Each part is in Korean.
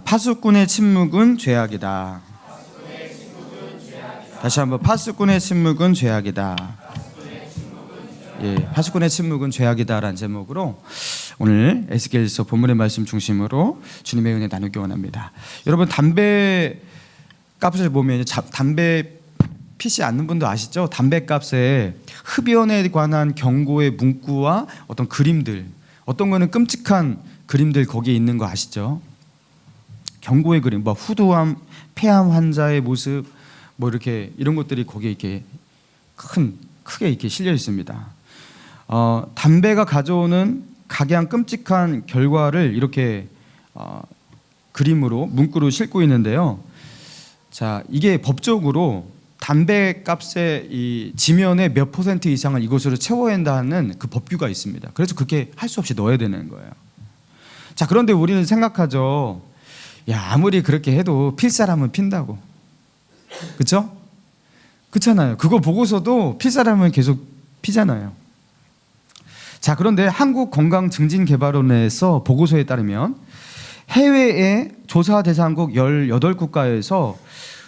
파수꾼의 침묵은 죄악이다. 다시 한번, 파수꾼의 침묵은 죄악이다. 예, 파수꾼의 침묵은 죄악이다라는 제목으로 오늘 에스겔서 본문의 말씀 중심으로 주님의 은혜 나누기 원합니다. 여러분, 담배 값을 보면 담배 피지 않는 분도 아시죠? 담배 값에 흡연에 관한 경고의 문구와 어떤 그림들, 어떤 거는 끔찍한 그림들 거기에 있는 거 아시죠? 경고의 그림, 뭐 후두암, 폐암 환자의 모습, 뭐 이렇게 이런 것들이 거기에 이렇게 크게 이렇게 실려 있습니다. 담배가 가져오는 각양 끔찍한 결과를 이렇게 그림으로 문구로 싣고 있는데요. 자, 이게 법적으로 담배 값의 이 지면의 몇 % 이상을 이것으로 채워야 한다는 그 법규가 있습니다. 그래서 그렇게 할 수 없이 넣어야 되는 거예요. 자, 그런데 우리는 생각하죠. 야, 아무리 그렇게 해도 필 사람은 핀다고. 그렇죠? 그렇잖아요. 그거 보고서도 필 사람은 계속 피잖아요. 자, 그런데 한국건강증진개발원에서 보고서에 따르면 해외의 조사 대상국 18국가에서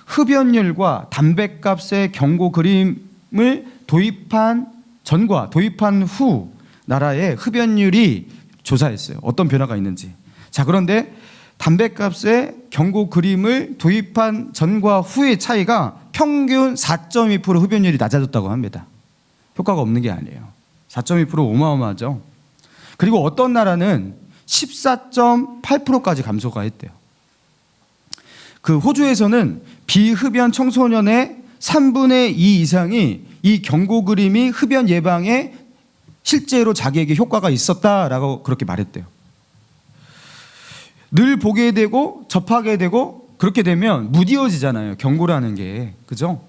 흡연율과 담배값의 경고 그림을 도입한 전과 도입한 후 나라의 흡연율이 조사했어요. 어떤 변화가 있는지. 자, 그런데 담배값의 경고 그림을 도입한 전과 후의 차이가 평균 4.2% 흡연율이 낮아졌다고 합니다. 효과가 없는 게 아니에요. 4.2% 어마어마하죠. 그리고 어떤 나라는 14.8%까지 감소가 했대요. 그 호주에서는 비흡연 청소년의 3분의 2 이상이 이 경고 그림이 흡연 예방에 실제로 자기에게 효과가 있었다라고 그렇게 말했대요. 늘 보게 되고 접하게 되고 그렇게 되면 무뎌지잖아요. 경고라는 게. 그죠?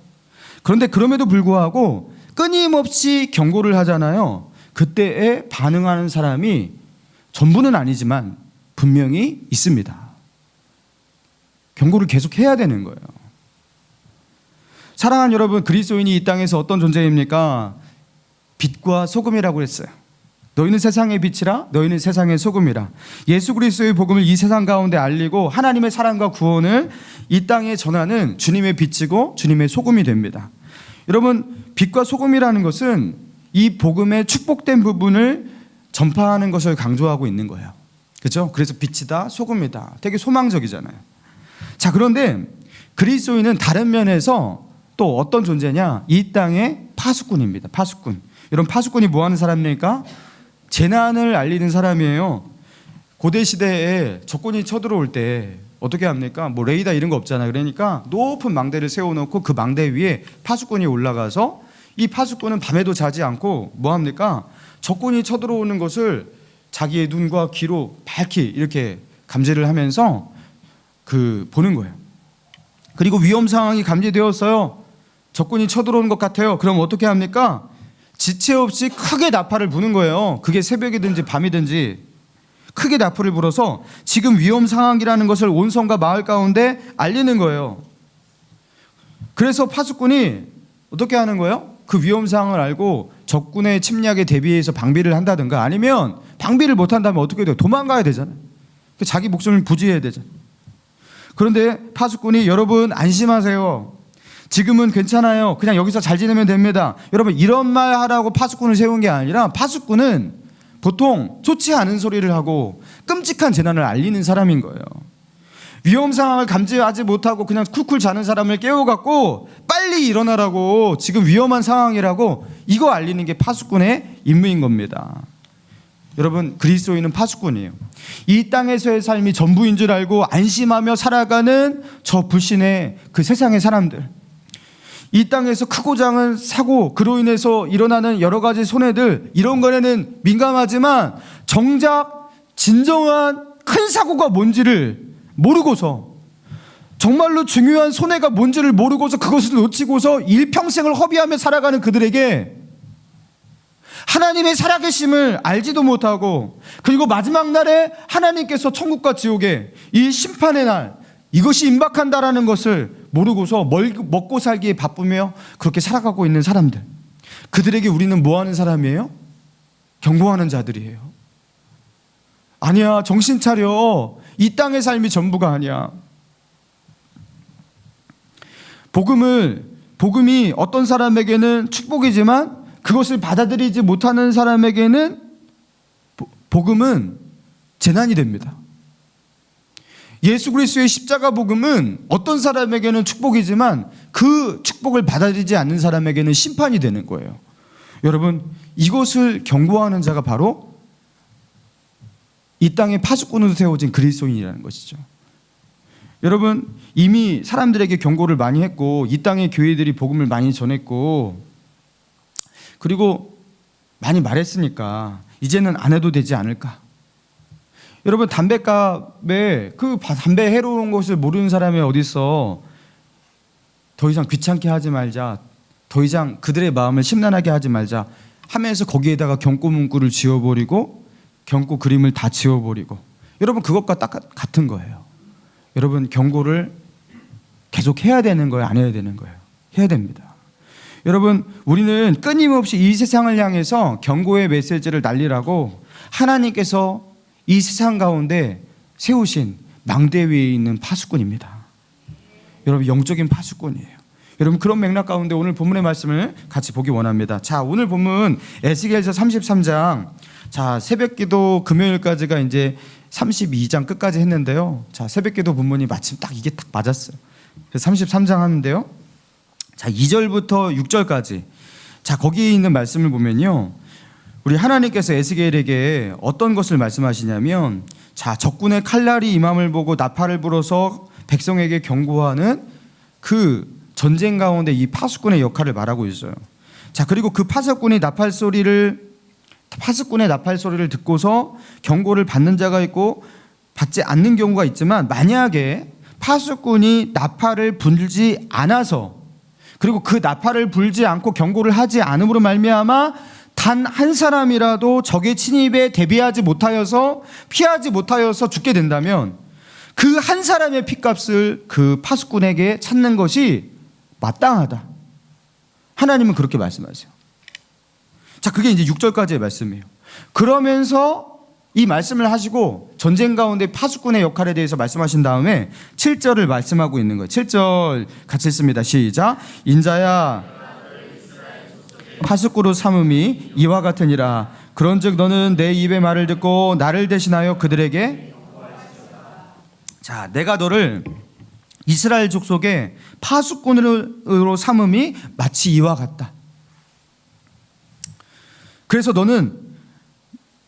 그런데 그럼에도 불구하고 끊임없이 경고를 하잖아요. 그때에 반응하는 사람이 전부는 아니지만 분명히 있습니다. 경고를 계속 해야 되는 거예요. 사랑하는 여러분, 그리스도인이 이 땅에서 어떤 존재입니까? 빛과 소금이라고 했어요. 너희는 세상의 빛이라, 너희는 세상의 소금이라. 예수 그리스도의 복음을 이 세상 가운데 알리고 하나님의 사랑과 구원을 이 땅에 전하는 주님의 빛이고 주님의 소금이 됩니다. 여러분, 빛과 소금이라는 것은 이 복음의 축복된 부분을 전파하는 것을 강조하고 있는 거예요. 그렇죠? 그래서 빛이다, 소금이다. 되게 소망적이잖아요. 자, 그런데 그리스도인은 다른 면에서 또 어떤 존재냐? 이 땅의 파수꾼입니다. 파수꾼. 여러분, 파수꾼이 뭐 하는 사람입니까? 재난을 알리는 사람이에요. 고대 시대에 적군이 쳐들어올 때 어떻게 합니까? 뭐 레이더 이런 거 없잖아요. 그러니까 높은 망대를 세워놓고 그 망대 위에 파수꾼이 올라가서 이 파수꾼은 밤에도 자지 않고 뭐 합니까? 적군이 쳐들어오는 것을 자기의 눈과 귀로 밝히 이렇게 감지를 하면서 보는 거예요. 그리고 위험 상황이 감지되었어요. 적군이 쳐들어오는 것 같아요. 그럼 어떻게 합니까? 지체 없이 크게 나팔을 부는 거예요. 그게 새벽이든지 밤이든지 크게 나팔을 불어서 지금 위험 상황이라는 것을 온 성과 마을 가운데 알리는 거예요. 그래서 파수꾼이 어떻게 하는 거예요? 그 위험 상황을 알고 적군의 침략에 대비해서 방비를 한다든가 아니면 방비를 못한다면 어떻게 돼요? 도망가야 되잖아요. 자기 목숨을 부지해야 되잖아요. 그런데 파수꾼이 여러분 안심하세요. 지금은 괜찮아요. 그냥 여기서 잘 지내면 됩니다. 여러분, 이런 말 하라고 파수꾼을 세운 게 아니라 파수꾼은 보통 좋지 않은 소리를 하고 끔찍한 재난을 알리는 사람인 거예요. 위험 상황을 감지하지 못하고 그냥 쿨쿨 자는 사람을 깨워갖고 빨리 일어나라고, 지금 위험한 상황이라고 이거 알리는 게 파수꾼의 임무인 겁니다. 여러분, 그리스도인은 파수꾼이에요. 이 땅에서의 삶이 전부인 줄 알고 안심하며 살아가는 저 불신의 그 세상의 사람들, 이 땅에서 크고 작은 사고, 그로 인해서 일어나는 여러 가지 손해들, 이런 거에는 민감하지만 정작 진정한 큰 사고가 뭔지를 모르고서, 정말로 중요한 손해가 뭔지를 모르고서 그것을 놓치고서 일평생을 허비하며 살아가는 그들에게 하나님의 살아계심을 알지도 못하고, 그리고 마지막 날에 하나님께서 천국과 지옥의 이 심판의 날, 이것이 임박한다라는 것을 모르고서 먹고 살기에 바쁘며 그렇게 살아가고 있는 사람들, 그들에게 우리는 뭐 하는 사람이에요? 경고하는 자들이에요. 아니야, 정신 차려. 이 땅의 삶이 전부가 아니야. 복음이 어떤 사람에게는 축복이지만 그것을 받아들이지 못하는 사람에게는 복음은 재난이 됩니다. 예수 그리스도의 십자가 복음은 어떤 사람에게는 축복이지만 그 축복을 받아들이지 않는 사람에게는 심판이 되는 거예요. 여러분, 이것을 경고하는 자가 바로 이 땅에 파수꾼으로 세워진 그리스도인이라는 것이죠. 여러분, 이미 사람들에게 경고를 많이 했고 이 땅의 교회들이 복음을 많이 전했고 그리고 많이 말했으니까 이제는 안 해도 되지 않을까. 여러분, 담배값에 그 담배 해로운 것을 모르는 사람이 어디 있어. 더 이상 귀찮게 하지 말자, 더 이상 그들의 마음을 심란하게 하지 말자 하면서 거기에다가 경고 문구를 지워버리고 경고 그림을 다 지워버리고, 여러분 그것과 딱 같은 거예요. 여러분, 경고를 계속 해야 되는 거예요, 안 해야 되는 거예요? 해야 됩니다. 여러분, 우리는 끊임없이 이 세상을 향해서 경고의 메시지를 날리라고 하나님께서 이 세상 가운데 세우신 망대 위에 있는 파수꾼입니다. 여러분, 영적인 파수꾼이에요. 여러분, 그런 맥락 가운데 오늘 본문의 말씀을 같이 보기 원합니다. 자, 오늘 본문 에스겔서 33장, 자, 새벽기도 금요일까지가 이제 32장 끝까지 했는데요. 자, 새벽기도 본문이 마침 딱 이게 딱 맞았어요. 그래서 33장 하는데요. 자, 2절부터 6절까지. 자, 거기에 있는 말씀을 보면요, 우리 하나님께서 에스겔에게 어떤 것을 말씀하시냐면, 자, 적군의 칼날이 임함을 보고 나팔을 불어서 백성에게 경고하는 그 전쟁 가운데 이 파수꾼의 역할을 말하고 있어요. 자, 그리고 그 파수꾼의 나팔 소리를 듣고서 경고를 받는 자가 있고 받지 않는 경우가 있지만, 만약에 파수꾼이 나팔을 불지 않아서, 그리고 그 나팔을 불지 않고 경고를 하지 않음으로 말미암아 단 한 사람이라도 적의 침입에 대비하지 못하여서, 피하지 못하여서 죽게 된다면 그 한 사람의 핏값을 그 파수꾼에게 찾는 것이 마땅하다. 하나님은 그렇게 말씀하세요. 자, 그게 이제 6절까지의 말씀이에요. 그러면서 이 말씀을 하시고 전쟁 가운데 파수꾼의 역할에 대해서 말씀하신 다음에 7절을 말씀하고 있는 거예요. 7절 같이 읽습니다. 시작. 인자야, 파수꾼으로 삼음이 이와 같으니라. 그런즉 너는 내 입의 말을 듣고 나를 대신하여 그들에게, 자, 내가 너를 이스라엘 족속의 파수꾼으로 삼음이 마치 이와 같다. 그래서 너는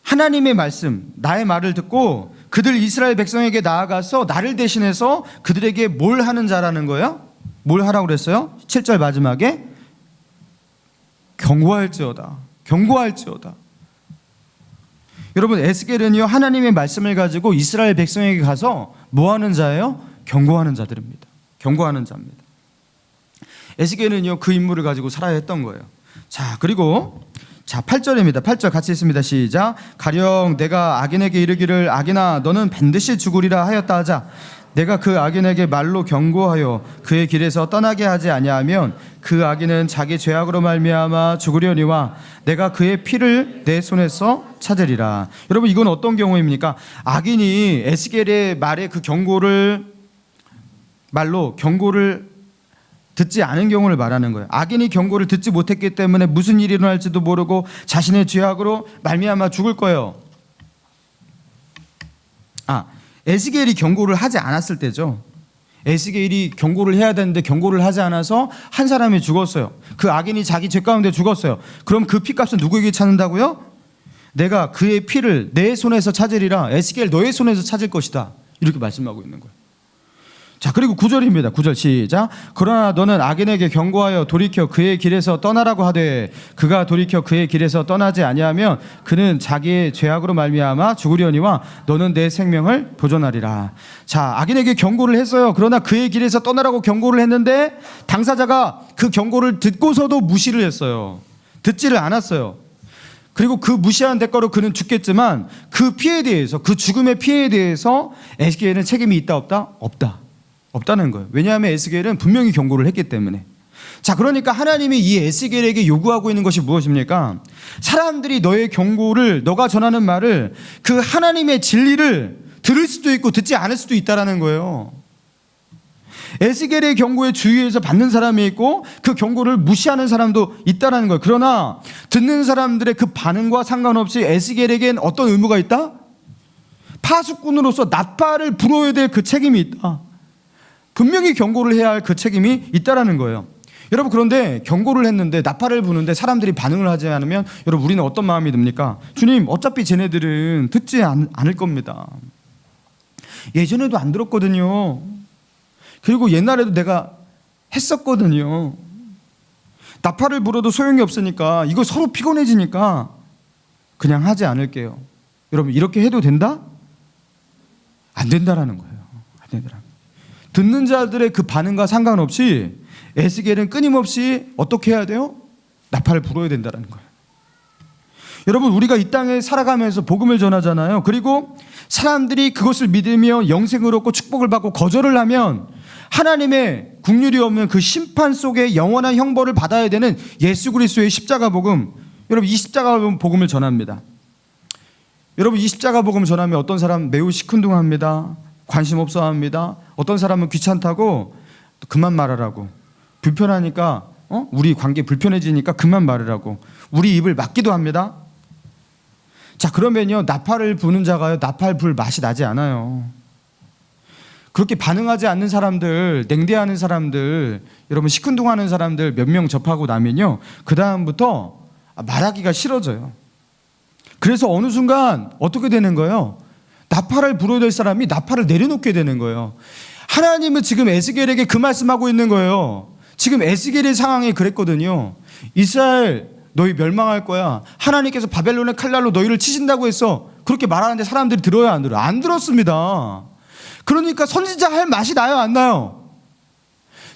하나님의 말씀, 나의 말을 듣고 그들 이스라엘 백성에게 나아가서 나를 대신해서 그들에게 뭘 하는 자라는 거예요? 뭘 하라고 그랬어요? 7절 마지막에 경고할지어다. 경고할지어다. 여러분, 에스겔은요, 하나님의 말씀을 가지고 이스라엘 백성에게 가서 뭐 하는 자예요? 경고하는 자들입니다. 경고하는 자입니다. 에스겔은요, 그 임무를 가지고 살아야 했던 거예요. 자, 그리고 자, 8절입니다. 8절 같이 읽습니다. 시작. 가령 내가 악인에게 이르기를 악인아 너는 반드시 죽으리라 하였다 하자, 내가 그 악인에게 말로 경고하여 그의 길에서 떠나게 하지 아니하면 그 악인은 자기 죄악으로 말미암아 죽으려니와 내가 그의 피를 내 손에서 찾으리라. 여러분, 이건 어떤 경우입니까? 악인이 에스겔의 말에 그 말로 경고를 듣지 않은 경우를 말하는 거예요. 악인이 경고를 듣지 못했기 때문에 무슨 일이 일어날지도 모르고 자신의 죄악으로 말미암아 죽을 거예요. 에스겔이 경고를 하지 않았을 때죠. 에스겔이 경고를 해야 되는데 경고를 하지 않아서 한 사람이 죽었어요. 그 악인이 자기 죄 가운데 죽었어요. 그럼 그 피값은 누구에게 찾는다고요? 내가 그의 피를 내 손에서 찾으리라. 에스겔 너의 손에서 찾을 것이다. 이렇게 말씀하고 있는 거예요. 자, 그리고 9절입니다. 9절 시작. 그러나 너는 악인에게 경고하여 돌이켜 그의 길에서 떠나라고 하되 그가 돌이켜 그의 길에서 떠나지 아니하면 그는 자기의 죄악으로 말미암아 죽으려니와 너는 내 생명을 보존하리라. 자, 악인에게 경고를 했어요. 그러나 그의 길에서 떠나라고 경고를 했는데 당사자가 그 경고를 듣고서도 무시를 했어요. 듣지를 않았어요. 그리고 그 무시한 대가로 그는 죽겠지만 그 피해에 대해서, 그 죽음의 피해에 대해서 에스겔은 책임이 있다 없다? 없다. 없다는 거예요. 왜냐하면 에스겔은 분명히 경고를 했기 때문에. 자, 그러니까 하나님이 이 에스겔에게 요구하고 있는 것이 무엇입니까? 사람들이 너의 경고를, 너가 전하는 말을, 그 하나님의 진리를 들을 수도 있고 듣지 않을 수도 있다라는 거예요. 에스겔의 경고에 주의해서 받는 사람이 있고 그 경고를 무시하는 사람도 있다라는 거예요. 그러나 듣는 사람들의 그 반응과 상관없이 에스겔에겐 어떤 의무가 있다? 파수꾼으로서 나팔을 불어야 될 그 책임이 있다. 분명히 경고를 해야 할 그 책임이 있다라는 거예요. 여러분, 그런데 경고를 했는데 나팔을 부는데 사람들이 반응을 하지 않으면 여러분, 우리는 어떤 마음이 듭니까? 주님, 어차피 쟤네들은 듣지 않을 겁니다. 예전에도 안 들었거든요. 그리고 옛날에도 내가 했었거든요. 나팔을 불어도 소용이 없으니까, 이거 서로 피곤해지니까 그냥 하지 않을게요. 여러분, 이렇게 해도 된다? 안 된다라는 거예요. 안 된다라는 거예요. 듣는 자들의 그 반응과 상관없이 에스겔은 끊임없이 어떻게 해야 돼요? 나팔을 불어야 된다는 거예요. 여러분, 우리가 이 땅에 살아가면서 복음을 전하잖아요. 그리고 사람들이 그것을 믿으며 영생을 얻고 축복을 받고 거절을 하면 하나님의 긍휼이 없는 그 심판 속에 영원한 형벌을 받아야 되는 예수 그리스도의 십자가 복음, 여러분, 이 십자가 복음을 전합니다. 여러분, 이 십자가 복음을 전하면 어떤 사람 매우 시큰둥합니다. 관심 없어 합니다. 어떤 사람은 귀찮다고 그만 말하라고, 불편하니까 우리 관계 불편해지니까 그만 말하라고 우리 입을 막기도 합니다. 자, 그러면요, 나팔을 부는 자가요, 나팔 불 맛이 나지 않아요. 그렇게 반응하지 않는 사람들, 냉대하는 사람들, 여러분, 시큰둥하는 사람들 몇 명 접하고 나면요, 그 다음부터 말하기가 싫어져요. 그래서 어느 순간 어떻게 되는 거예요? 나팔을 불어야 될 사람이 나팔을 내려놓게 되는 거예요. 하나님은 지금 에스겔에게 그 말씀하고 있는 거예요. 지금 에스겔의 상황이 그랬거든요. 이스라엘, 너희 멸망할 거야. 하나님께서 바벨론의 칼날로 너희를 치신다고 했어. 그렇게 말하는데 사람들이 들어요, 안 들어요? 안 들었습니다. 그러니까 선지자 할 맛이 나요, 안 나요?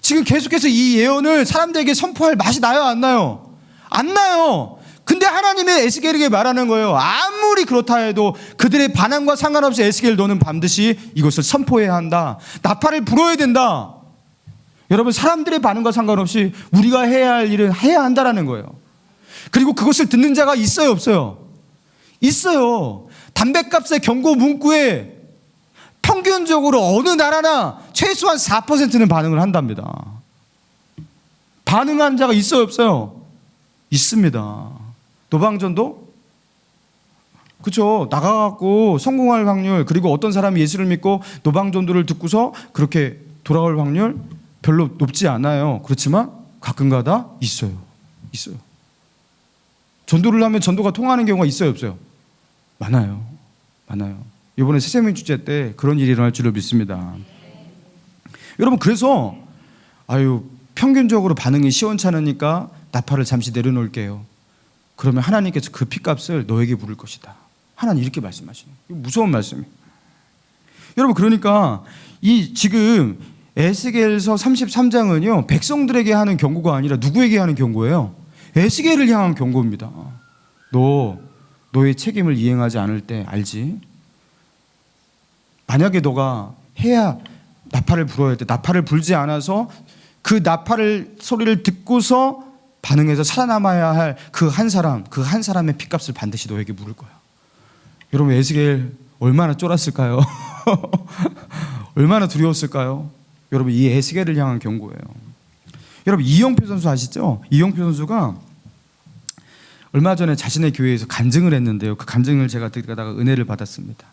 지금 계속해서 이 예언을 사람들에게 선포할 맛이 나요, 안 나요? 안 나요. 근데 하나님의 에스겔에게 말하는 거예요. 아무리 그렇다 해도 그들의 반응과 상관없이 에스겔, 너는 반드시 이것을 선포해야 한다. 나팔을 불어야 된다. 여러분, 사람들의 반응과 상관없이 우리가 해야 할 일은 해야 한다라는 거예요. 그리고 그것을 듣는 자가 있어요, 없어요? 있어요. 담배값의 경고 문구에 평균적으로 어느 나라나 최소한 4%는 반응을 한답니다. 반응한 자가 있어요, 없어요? 있습니다. 노방전도 그렇죠. 나가갖고 성공할 확률, 그리고 어떤 사람이 예수를 믿고 노방전도를 듣고서 그렇게 돌아올 확률 별로 높지 않아요. 그렇지만 가끔가다 있어요. 있어요. 전도를 하면 전도가 통하는 경우가 있어요, 없어요? 많아요. 많아요. 이번에 새생명 축제 때 그런 일이 일어날 줄을 믿습니다. 여러분, 그래서 평균적으로 반응이 시원찮으니까 나팔을 잠시 내려놓을게요. 그러면 하나님께서 그 피값을 너에게 물을 것이다. 하나님 이렇게 말씀하시는 거예요. 무서운 말씀이에요. 여러분, 그러니까 이 지금 에스겔서 33장은요 백성들에게 하는 경고가 아니라 누구에게 하는 경고예요? 에스겔을 향한 경고입니다. 너의 책임을 이행하지 않을 때 알지? 만약에 너가 해야 나팔을 불어야 돼. 나팔을 불지 않아서 그 나팔을 소리를 듣고서 반응해서 살아남아야 할 그 한 사람, 그 한 사람의 핏값을 반드시 너에게 물을 거야. 여러분, 에스겔 얼마나 쫄았을까요? 얼마나 두려웠을까요? 여러분, 이 에스겔을 향한 경고예요. 여러분, 이영표 선수 아시죠? 이영표 선수가 얼마 전에 자신의 교회에서 간증을 했는데요. 그 간증을 제가 듣다가 은혜를 받았습니다.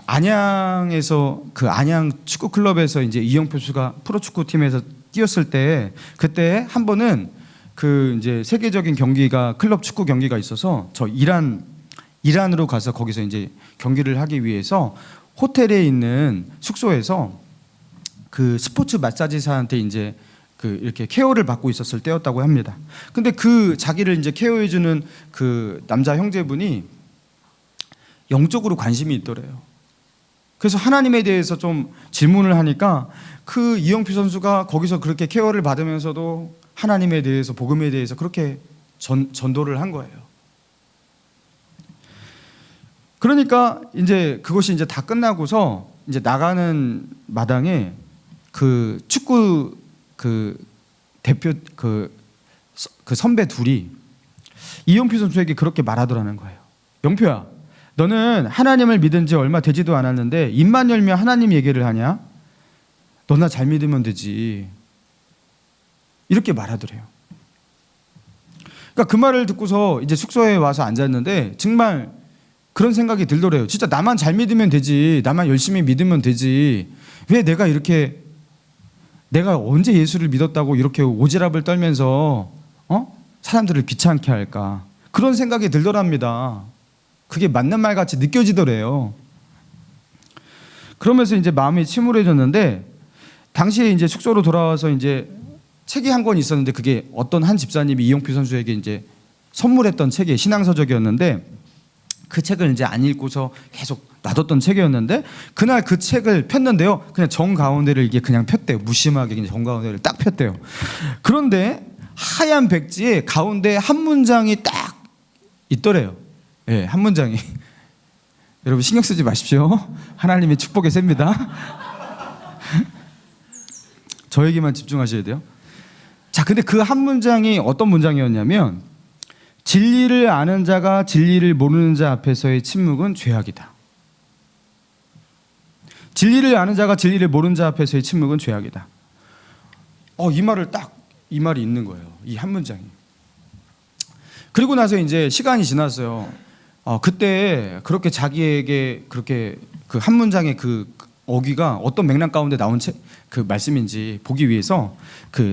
안양에서 그 안양 축구 클럽에서 이제 이영표 선수가 프로축구 팀에서 뛰었을 때, 그때 한 번은 그 이제 세계적인 경기가, 클럽 축구 경기가 있어서 저 이란으로 가서 거기서 이제 경기를 하기 위해서 호텔에 있는 숙소에서 그 스포츠 마사지사한테 이제 그 이렇게 케어를 받고 있었을 때였다고 합니다. 근데 그 자기를 이제 케어해주는 그 남자 형제분이 영적으로 관심이 있더래요. 그래서 하나님에 대해서 좀 질문을 하니까 그 이영표 선수가 거기서 그렇게 케어를 받으면서도 하나님에 대해서, 복음에 대해서 그렇게 전도를 한 거예요. 그러니까 이제 그것이 이제 다 끝나고서 이제 나가는 마당에 그 축구 그 대표 그 선배 둘이 이용표 선수에게 그렇게 말하더라는 거예요. 용표야, 너는 하나님을 믿은 지 얼마 되지도 않았는데 입만 열면 하나님 얘기를 하냐? 너나 잘 믿으면 되지. 이렇게 말하더래요. 그러니까 그 말을 듣고서 이제 숙소에 와서 앉았는데 정말 그런 생각이 들더래요. 진짜 나만 잘 믿으면 되지. 나만 열심히 믿으면 되지. 왜 내가 언제 예수를 믿었다고 이렇게 오지랖을 떨면서 사람들을 귀찮게 할까? 그런 생각이 들더랍니다. 그게 맞는 말 같이 느껴지더래요. 그러면서 이제 마음이 침울해졌는데 당시에 이제 숙소로 돌아와서 이제 책이 한 권 있었는데 그게 어떤 한 집사님이 이용표 선수에게 이제 선물했던 책이 신앙서적이었는데 그 책을 이제 안 읽고서 계속 놔뒀던 책이었는데 그날 그 책을 폈는데요. 그냥 정 가운데를 이게 그냥 폈대요. 무심하게 그냥 정 가운데를 딱 폈대요. 그런데 하얀 백지에 가운데 한 문장이 딱 있더래요. 예, 한 문장이. 여러분 신경 쓰지 마십시오. 하나님의 축복의 셈입니다. 저에게만 집중하셔야 돼요. 자, 근데 그 한 문장이 어떤 문장이었냐면 진리를 아는 자가 진리를 모르는 자 앞에서의 침묵은 죄악이다. 진리를 아는 자가 진리를 모르는 자 앞에서의 침묵은 죄악이다. 이 말이 있는 거예요. 이 한 문장이. 그리고 나서 이제 시간이 지났어요. 그때 그렇게 자기에게 그렇게 그 한 문장의 그 어귀가 어떤 맥락 가운데 나온 그 말씀인지 보기 위해서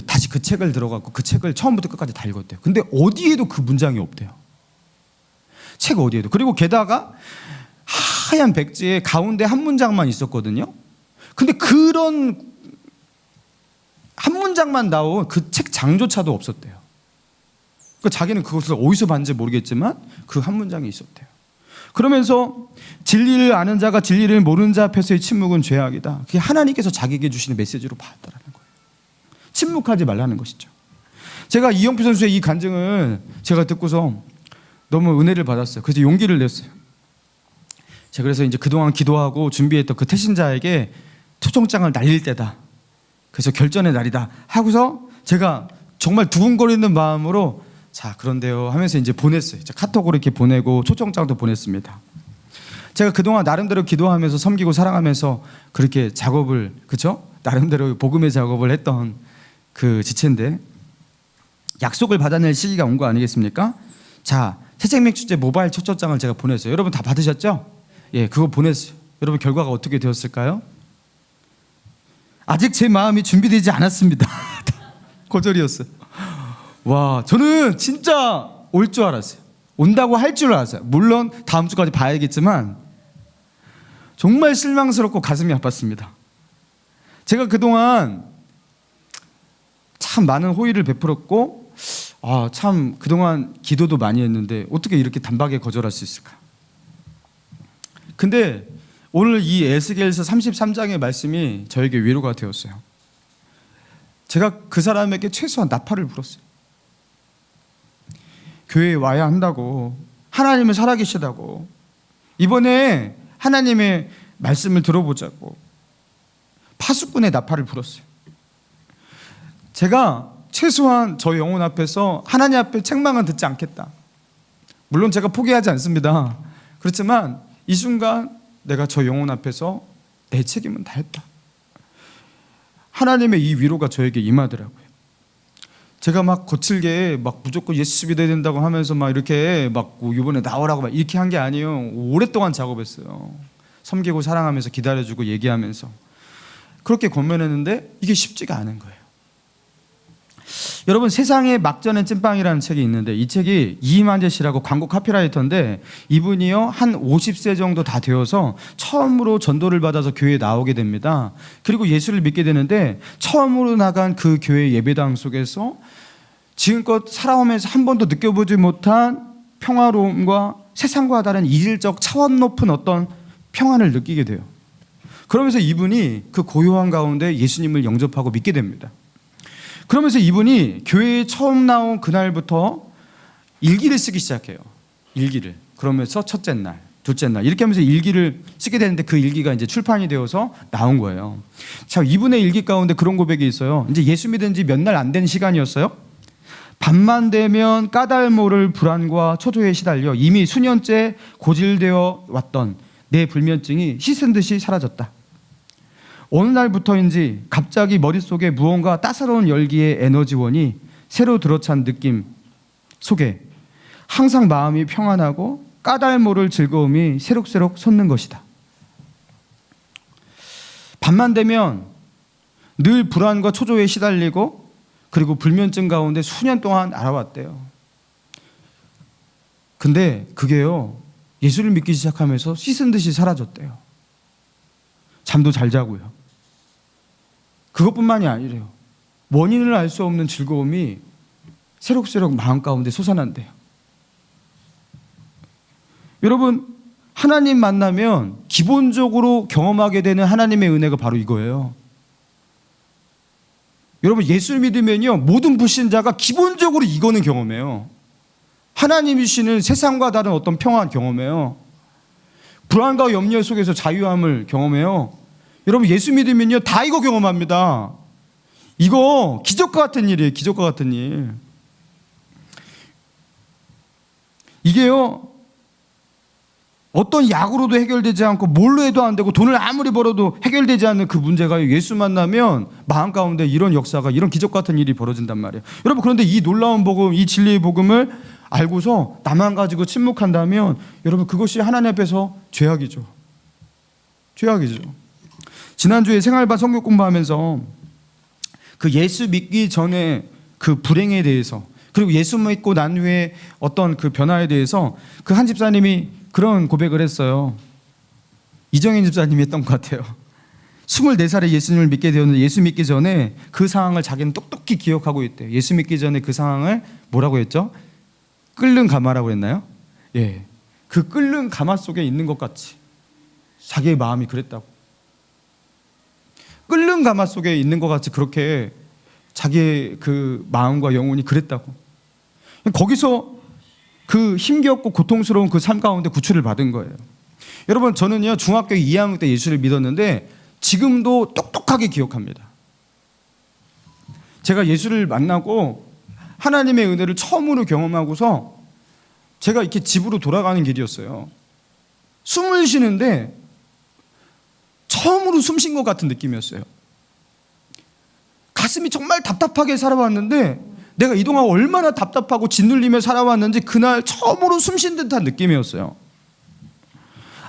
다시 그 책을 들어가고 그 책을 처음부터 끝까지 다 읽었대요. 근데 어디에도 그 문장이 없대요. 책 어디에도. 그리고 게다가 하얀 백지에 가운데 한 문장만 있었거든요. 근데 그런 한 문장만 나온 그 책 장조차도 없었대요. 그러니까 자기는 그것을 어디서 봤는지 모르겠지만 그 한 문장이 있었대요. 그러면서 진리를 아는 자가 진리를 모르는 자 앞에서의 침묵은 죄악이다. 그게 하나님께서 자기에게 주시는 메시지로 받았다는 거예요. 침묵하지 말라는 것이죠. 제가 이용표 선수의 이 간증을 제가 듣고서 너무 은혜를 받았어요. 그래서 용기를 냈어요. 제가 그래서 이제 그동안 기도하고 준비했던 그 태신자에게 초청장을 날릴 때다. 그래서 결전의 날이다 하고서 제가 정말 두근거리는 마음으로 자, 그런데요 하면서 이제 보냈어요. 카톡으로 이렇게 보내고 초청장도 보냈습니다. 제가 그동안 나름대로 기도하면서 섬기고 사랑하면서 그렇게 작업을, 그죠? 나름대로 복음의 작업을 했던 그 지체인데 약속을 받아낼 시기가 온 거 아니겠습니까? 자, 새생명 축제 모바일 초청장을 제가 보냈어요. 여러분 다 받으셨죠? 예, 그거 보냈어요. 여러분 결과가 어떻게 되었을까요? 아직 제 마음이 준비되지 않았습니다. 고절이었어요. 와, 저는 진짜 올 줄 알았어요. 온다고 할 줄 알았어요. 물론 다음 주까지 봐야겠지만 정말 실망스럽고 가슴이 아팠습니다. 제가 그동안 참 많은 호의를 베풀었고 참 그동안 기도도 많이 했는데 어떻게 이렇게 단박에 거절할 수 있을까? 근데 오늘 이 에스겔서 33장의 말씀이 저에게 위로가 되었어요. 제가 그 사람에게 최소한 나팔을 불었어요. 교회에 와야 한다고, 하나님은 살아계시다고, 이번에 하나님의 말씀을 들어보자고 파수꾼의 나팔을 불었어요. 제가 최소한 저 영혼 앞에서 하나님 앞에 책망은 듣지 않겠다. 물론 제가 포기하지 않습니다. 그렇지만 이 순간 내가 저 영혼 앞에서 내 책임은 다했다. 하나님의 이 위로가 저에게 임하더라고요. 제가 막 거칠게 막 무조건 예수 믿어야 된다고 하면서 막 이렇게 막 이번에 나오라고 막 이렇게 한 게 아니에요. 오랫동안 작업했어요. 섬기고 사랑하면서 기다려주고 얘기하면서 그렇게 권면했는데 이게 쉽지가 않은 거예요. 여러분, 세상에 막전의 찐빵이라는 책이 있는데 이 책이 이만재 씨라고 광고 카피라이터인데 이분이요 한 50세 정도 다 되어서 처음으로 전도를 받아서 교회에 나오게 됩니다. 그리고 예수를 믿게 되는데 처음으로 나간 그 교회 예배당 속에서 지금껏 살아오면서 한 번도 느껴보지 못한 평화로움과 세상과 다른 이질적 차원 높은 어떤 평안을 느끼게 돼요. 그러면서 이분이 그 고요한 가운데 예수님을 영접하고 믿게 됩니다. 그러면서 이분이 교회에 처음 나온 그날부터 일기를 쓰기 시작해요. 일기를. 그러면서 첫째 날, 둘째 날 이렇게 하면서 일기를 쓰게 되는데 그 일기가 이제 출판이 되어서 나온 거예요. 자, 이분의 일기 가운데 그런 고백이 있어요. 이제 예수 믿은 지 몇 날 안 된 시간이었어요. 밤만 되면 까닭 모를 불안과 초조에 시달려 이미 수년째 고질되어 왔던 내 불면증이 씻은 듯이 사라졌다. 어느 날부터인지 갑자기 머릿속에 무언가 따사로운 열기의 에너지원이 새로 들어찬 느낌 속에 항상 마음이 평안하고 까닭 모를 즐거움이 새록새록 솟는 것이다. 밤만 되면 늘 불안과 초조에 시달리고 그리고 불면증 가운데 수년 동안 알아왔대요. 근데 그게요, 예수를 믿기 시작하면서 씻은 듯이 사라졌대요. 잠도 잘 자고요. 그것뿐만이 아니래요. 원인을 알 수 없는 즐거움이 새록새록 마음 가운데 솟아난대요. 여러분, 하나님 만나면 기본적으로 경험하게 되는 하나님의 은혜가 바로 이거예요. 여러분, 예수를 믿으면요, 모든 불신자가 기본적으로 이거는 경험해요. 하나님이시는 세상과 다른 어떤 평안 경험해요. 불안과 염려 속에서 자유함을 경험해요. 여러분, 예수 믿으면요, 다 이거 경험합니다. 이거 기적과 같은 일이에요. 기적과 같은 일. 이게요, 어떤 약으로도 해결되지 않고 뭘로 해도 안 되고 돈을 아무리 벌어도 해결되지 않는 그 문제가 예수 만나면 마음 가운데 이런 역사가, 이런 기적 같은 일이 벌어진단 말이에요. 여러분, 그런데 이 놀라운 복음, 이 진리의 복음을 알고서 나만 가지고 침묵한다면 여러분, 그것이 하나님 앞에서 죄악이죠. 죄악이죠. 지난주에 생활반 성경 공부하면서 그 예수 믿기 전에 그 불행에 대해서, 그리고 예수 믿고 난 후에 어떤 그 변화에 대해서 그 한 집사님이 그런 고백을 했어요. 이정현 집사님이 했던 것 같아요. 24살에 예수님을 믿게 되었는데 예수 믿기 전에 그 상황을 자기는 똑똑히 기억하고 있대요. 예수 믿기 전에 그 상황을 뭐라고 했죠? 끓는 가마라고 했나요? 예, 그 끓는 가마 속에 있는 것 같이 자기의 마음이 그랬다고. 끓는 가마 속에 있는 것 같이 그렇게 자기의 그 마음과 영혼이 그랬다고. 거기서 그 힘겹고 고통스러운 그 삶 가운데 구출을 받은 거예요. 여러분, 저는요, 중학교 2학년 때 예수를 믿었는데 지금도 똑똑하게 기억합니다. 제가 예수를 만나고 하나님의 은혜를 처음으로 경험하고서 제가 이렇게 집으로 돌아가는 길이었어요. 숨을 쉬는데 처음으로 숨 쉰 것 같은 느낌이었어요. 가슴이 정말 답답하게 살아왔는데 내가 이동안 얼마나 답답하고 짓눌리며 살아왔는지 그날 처음으로 숨 쉰 듯한 느낌이었어요.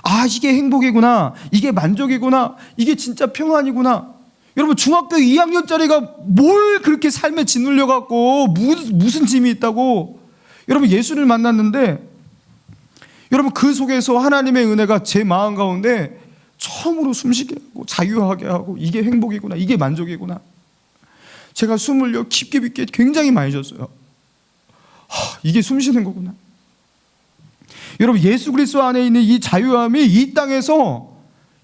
아, 이게 행복이구나, 이게 만족이구나, 이게 진짜 평안이구나. 여러분, 중학교 2학년짜리가 뭘 그렇게 삶에 짓눌려갖고 무슨 짐이 있다고. 여러분, 예수를 만났는데 여러분, 그 속에서 하나님의 은혜가 제 마음 가운데 처음으로 숨쉬게 하고 자유하게 하고, 이게 행복이구나, 이게 만족이구나. 제가 숨을요 깊게 굉장히 많이 쉬었어요. 이게 숨쉬는 거구나. 여러분, 예수 그리스도 안에 있는 이 자유함이 이 땅에서,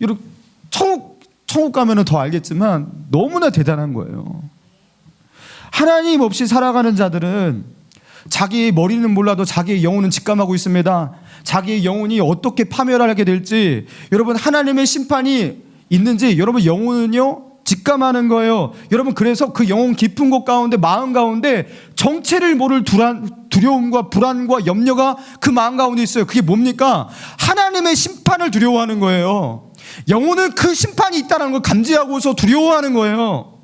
여러분, 천국 가면은 더 알겠지만 너무나 대단한 거예요. 하나님 없이 살아가는 자들은 자기의 머리는 몰라도 자기의 영혼은 직감하고 있습니다. 자기의 영혼이 어떻게 파멸하게 될지, 여러분, 하나님의 심판이 있는지 여러분 영혼은요 직감하는 거예요. 여러분, 그래서 그 영혼 깊은 곳 가운데, 마음 가운데 정체를 모를 두려움과 불안과 염려가 그 마음 가운데 있어요. 그게 뭡니까? 하나님의 심판을 두려워하는 거예요. 영혼은 그 심판이 있다는 걸 감지하고서 두려워하는 거예요.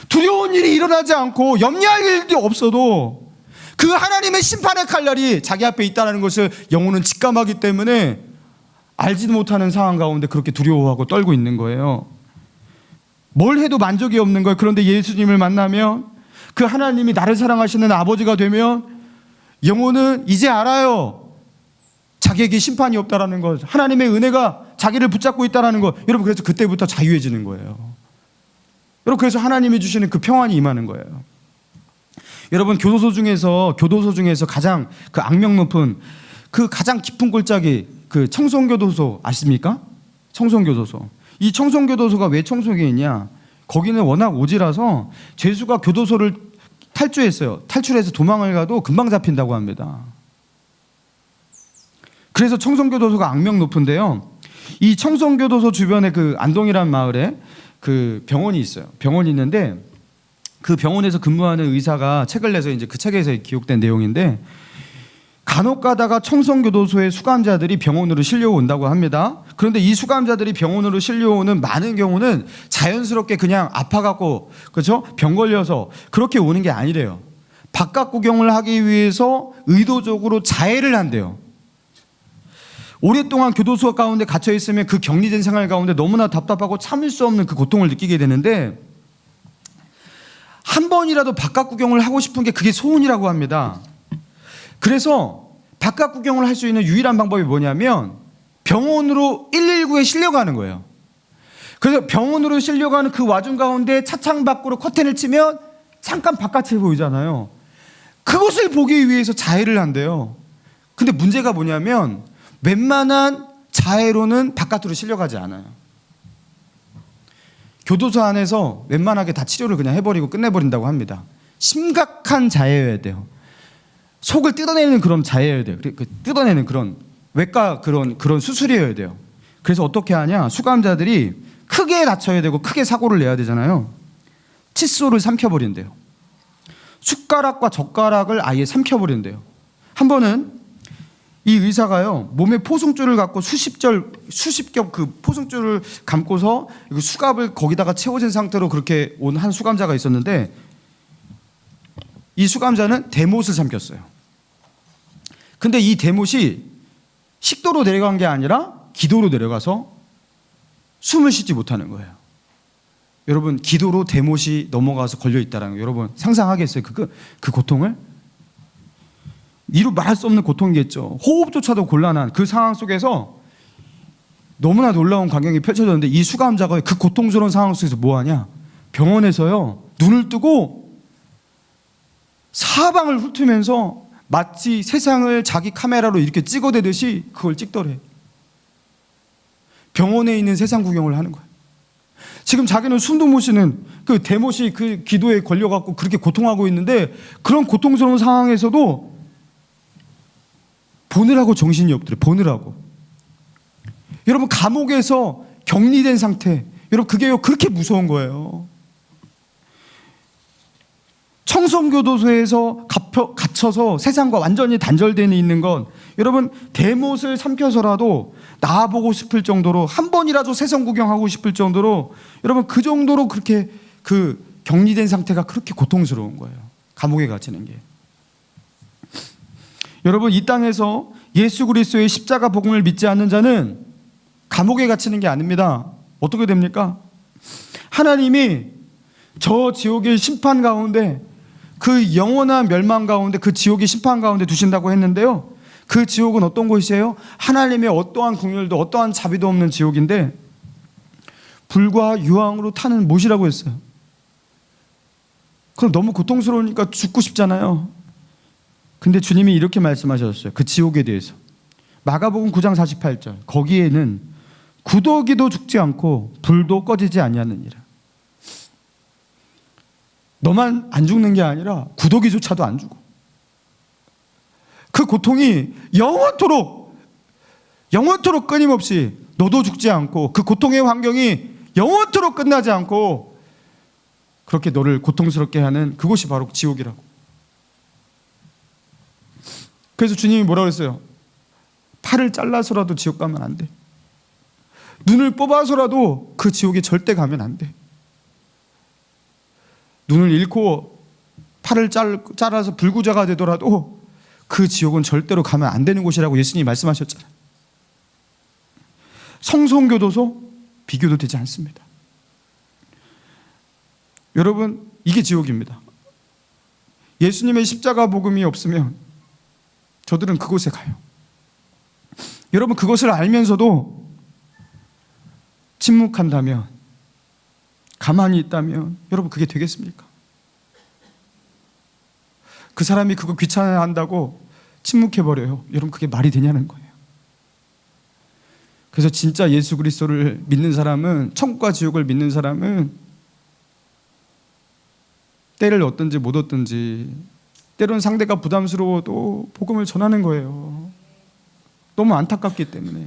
두려운 일이 일어나지 않고 염려할 일도 없어도 그 하나님의 심판의 칼날이 자기 앞에 있다는 것을 영혼은 직감하기 때문에 알지도 못하는 상황 가운데 그렇게 두려워하고 떨고 있는 거예요. 뭘 해도 만족이 없는 거예요. 그런데 예수님을 만나면, 그 하나님이 나를 사랑하시는 아버지가 되면 영혼은 이제 알아요. 자기에게 심판이 없다라는 것, 하나님의 은혜가 자기를 붙잡고 있다라는 것. 여러분, 그래서 그때부터 자유해지는 거예요. 여러분, 그래서 하나님이 주시는 그 평안이 임하는 거예요. 여러분, 교도소 중에서 가장 그 악명 높은 그 가장 깊은 골짜기, 그 청송교도소 아십니까? 청송교도소. 이 청송교도소가 왜 청송에 있냐? 거기는 워낙 오지라서 죄수가 교도소를 탈출해서 도망을 가도 금방 잡힌다고 합니다. 그래서 청송교도소가 악명 높은데요. 이 청송교도소 주변에 그 안동이라는 마을에 그 병원이 있어요. 병원이 있는데 그 병원에서 근무하는 의사가 책을 내서 이제 그 책에서 기록된 내용인데, 간혹 가다가 청송교도소의 수감자들이 병원으로 실려온다고 합니다. 그런데 이 수감자들이 병원으로 실려오는 많은 경우는 자연스럽게 그냥 아파갖고, 그렇죠? 병 걸려서 그렇게 오는 게 아니래요. 바깥 구경을 하기 위해서 의도적으로 자해를 한대요. 오랫동안 교도소 가운데 갇혀 있으면 그 격리된 생활 가운데 너무나 답답하고 참을 수 없는 그 고통을 느끼게 되는데, 한 번이라도 바깥 구경을 하고 싶은 게 그게 소원이라고 합니다. 그래서 바깥 구경을 할 수 있는 유일한 방법이 뭐냐면 병원으로 119에 실려가는 거예요. 그래서 병원으로 실려가는 그 와중 가운데 차창 밖으로 커튼을 치면 잠깐 바깥이 보이잖아요. 그것을 보기 위해서 자해를 한대요. 근데 문제가 뭐냐면 웬만한 자해로는 바깥으로 실려가지 않아요. 교도소 안에서 웬만하게 다 치료를 그냥 해버리고 끝내버린다고 합니다. 심각한 자해여야 돼요. 속을 뜯어내는 그런 자해여야 돼요. 뜯어내는 그런 외과 그런 수술이어야 돼요. 그래서 어떻게 하냐? 수감자들이 크게 다쳐야 되고 크게 사고를 내야 되잖아요. 칫솔을 삼켜버린대요. 숟가락과 젓가락을 아예 삼켜버린대요. 한 번은 이 의사가요, 몸에 포승줄을 갖고 수십 겹 그 포승줄을 감고서 수갑을 거기다가 채워진 상태로 그렇게 온 한 수감자가 있었는데, 이 수감자는 대못을 삼켰어요. 근데 이 대못이 식도로 내려간 게 아니라 기도로 내려가서 숨을 쉬지 못하는 거예요. 여러분, 기도로 대못이 넘어가서 걸려 있다는 거 여러분 상상하겠어요? 그 고통을? 이루 말할 수 없는 고통이겠죠. 호흡조차도 곤란한 그 상황 속에서 너무나 놀라운 광경이 펼쳐졌는데, 이 수감자가 그 고통스러운 상황 속에서 뭐하냐? 병원에서요, 눈을 뜨고 사방을 훑으면서 마치 세상을 자기 카메라로 이렇게 찍어대듯이 그걸 찍더래. 병원에 있는 세상 구경을 하는 거예요. 지금 자기는 숨도 못 쉬는 그 대못이 그 기도에 걸려갖고 그렇게 고통하고 있는데, 그런 고통스러운 상황에서도 보느라고 정신이 없더래. 보느라고. 여러분, 감옥에서 격리된 상태, 여러분 그게요 그렇게 무서운 거예요. 청송교도소에서 갇혀서 세상과 완전히 단절되어 있는 건, 여러분 대못을 삼켜서라도 나와보고 싶을 정도로, 한 번이라도 세상 구경하고 싶을 정도로, 여러분 그 정도로 그렇게 그 격리된 상태가 그렇게 고통스러운 거예요. 감옥에 갇히는 게. 여러분, 이 땅에서 예수 그리스도의 십자가 복음을 믿지 않는 자는 감옥에 갇히는 게 아닙니다. 어떻게 됩니까? 하나님이 저 지옥의 심판 가운데, 그 영원한 멸망 가운데, 그 지옥의 심판 가운데 두신다고 했는데요, 그 지옥은 어떤 곳이에요? 하나님의 어떠한 긍휼도 어떠한 자비도 없는 지옥인데, 불과 유황으로 타는 못이라고 했어요. 그럼 너무 고통스러우니까 죽고 싶잖아요. 근데 주님이 이렇게 말씀하셨어요. 그 지옥에 대해서. 마가복음 9장 48절. 거기에는 구더기도 죽지 않고 불도 꺼지지 아니하느니라. 너만 안 죽는 게 아니라 구더기조차도 안 죽어. 그 고통이 영원토록 끊임없이, 너도 죽지 않고 그 고통의 환경이 영원토록 끝나지 않고 그렇게 너를 고통스럽게 하는 그곳이 바로 지옥이라고. 그래서 주님이 뭐라고 했어요? 팔을 잘라서라도 지옥 가면 안 돼. 눈을 뽑아서라도 그 지옥에 절대 가면 안 돼. 눈을 잃고 팔을 잘라서 불구자가 되더라도 그 지옥은 절대로 가면 안 되는 곳이라고 예수님이 말씀하셨잖아요. 성송교도소 비교도 되지 않습니다. 여러분, 이게 지옥입니다. 예수님의 십자가 복음이 없으면 저들은 그곳에 가요. 여러분, 그것을 알면서도 침묵한다면, 가만히 있다면, 여러분 그게 되겠습니까? 그 사람이 그거 귀찮아한다고 침묵해버려요. 여러분 그게 말이 되냐는 거예요. 그래서 진짜 예수 그리스도를 믿는 사람은, 천국과 지옥을 믿는 사람은 때를 얻든지 못 얻든지, 때로는 상대가 부담스러워도 복음을 전하는 거예요. 너무 안타깝기 때문에.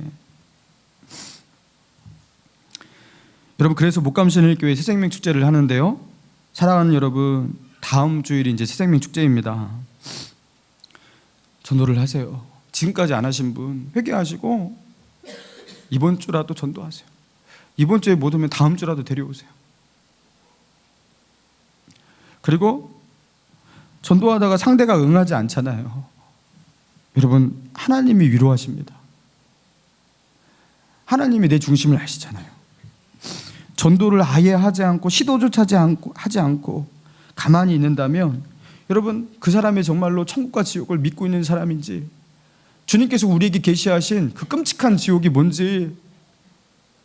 여러분, 그래서 목감신일교회 새생명 축제를 하는데요. 사랑하는 여러분, 다음 주일이 이제 새생명 축제입니다. 전도를 하세요. 지금까지 안 하신 분 회개하시고 이번 주라도 전도하세요. 이번 주에 못 오면 다음 주라도 데려오세요. 그리고 전도하다가 상대가 응하지 않잖아요. 여러분, 하나님이 위로하십니다. 하나님이 내 중심을 아시잖아요. 전도를 아예 하지 않고 시도조차 하지 않고 가만히 있는다면 여러분, 그 사람이 정말로 천국과 지옥을 믿고 있는 사람인지, 주님께서 우리에게 계시하신 그 끔찍한 지옥이 뭔지,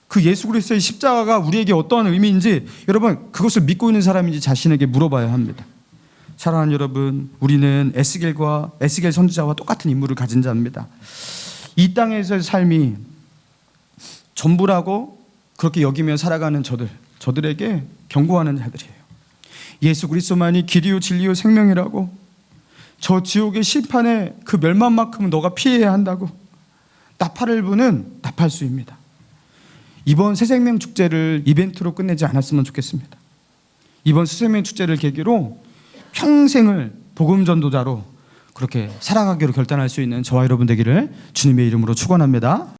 그 예수 그리스도의 십자가가 우리에게 어떠한 의미인지 여러분, 그것을 믿고 있는 사람인지 자신에게 물어봐야 합니다. 사랑하는 여러분, 우리는 에스겔 선지자와 똑같은 임무를 가진 자입니다. 이 땅에서의 삶이 전부라고 그렇게 여기며 살아가는 저들에게 경고하는 자들이에요. 예수 그리스도만이 길이요 진리요 생명이라고, 저 지옥의 심판의 그 멸망만큼은 너가 피해야 한다고 나팔을 부는 나팔수입니다. 이번 새생명 축제를 이벤트로 끝내지 않았으면 좋겠습니다. 이번 새생명 축제를 계기로 평생을 복음 전도자로 그렇게 살아가기로 결단할 수 있는 저와 여러분 되기를 주님의 이름으로 축원합니다.